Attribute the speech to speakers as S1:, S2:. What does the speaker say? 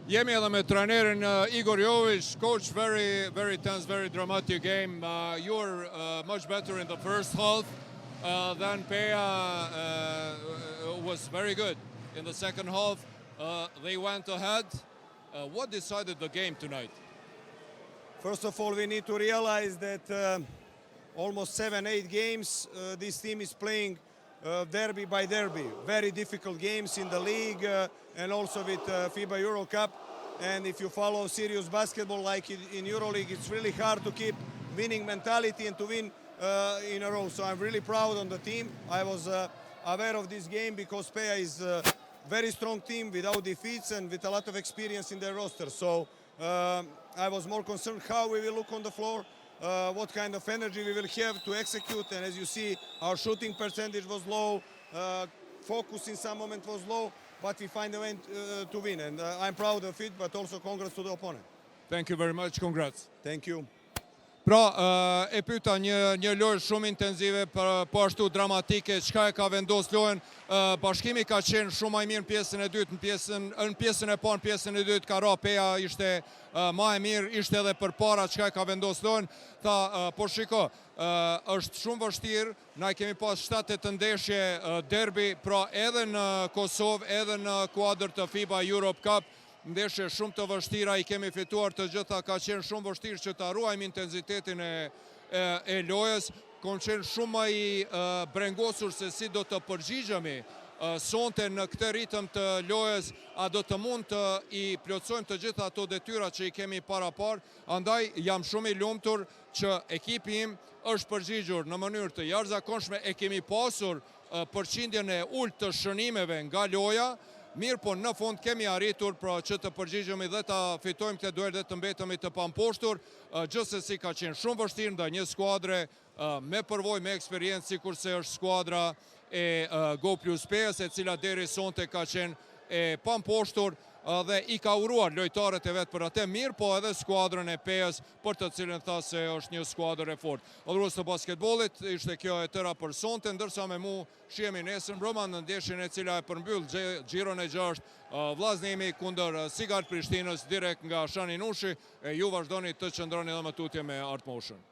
S1: Jemi edhe me trajnerin Igor Jovic. Coach, very tense, very dramatic game. You were much better in the first half than Peja was very good in the second half. They went ahead. What decided the game tonight?
S2: First of all, we need to realize that almost 7-8 games this team is playing derby by derby. Very difficult games in the league and also with FIBA Euro Cup. And if you follow serious basketball like in EuroLeague, it's really hard to keep winning mentality and to win in a row. So I'm really proud on the team. I was aware of this game because Peja is a very strong team without defeats and with a lot of experience in their roster. So I was more concerned how we will look on the floor, what kind of energy we will have to execute. And as you see, our shooting percentage was low, focus in some moment was low, but we find a way to win. And I'm proud of it, but also congrats to the opponent.
S1: Thank you very much. Congrats.
S2: Thank you.
S1: Pra, e pyeta një lojë shumë intenzive, po ashtu dramatike, çka e ka vendos lojën. Bashkimi ka qenë shumë më i mirë në pjesën e dytë, në pjesën e parë, në pjesën e dytë ka ra Peja ishte më e mirë, ishte edhe përpara çka e ka vendos lojën. Tha, po shiko, është shumë vështirë, na kemi pas 7-8 ndeshje derbi, pra edhe në Kosovë, edhe në kuadër të FIBA Europe Cup. Ndeshje shumë të vështira, i kemi fituar të gjitha, ka qenë shumë vështirë që ta ruajmë intensitetin e lojës, kanë qenë shumë më i brengosur se si do të përgjigjemi sonte në këtë ritëm të lojës, a do të mund të i plotësojmë të gjitha ato detyra që i kemi parapar. Andaj jam shumë i lumtur që ekipi im është përgjigjur në mënyrë të jashtëzakonshme, e kemi pasur përqindjen e ulët të shënimeve nga loja. Mirë, po në fund kemi arritur pra që të përgjigjemi dhe të fitojmë këtë duel dhe të mbetemi të pamposhtur, gjithsesi ka qenë shumë vështirë ndaj një skuadre me përvojë, me eksperiencë, sikurse është skuadra e Go Plus Pejas, e cila deri sonte ka qenë e pamposhtur dhe i ka uruar lojtarët e vetë për atë, mirë, po edhe skuadrën e Pejas, për të cilën tha se është një skuadër e fortë. Udhërues të basketbollit, ishte kjo e tëra për sonte, ndërsa me mu shihemi nesër mbrëma në ndeshjen e cila e përmbyll xhiron e 6 vllaznimi kundër Sigart Prishtinës direkt nga Shani Nushi, e ju vazhdoni të qëndroni edhe më tutje me Art Motion.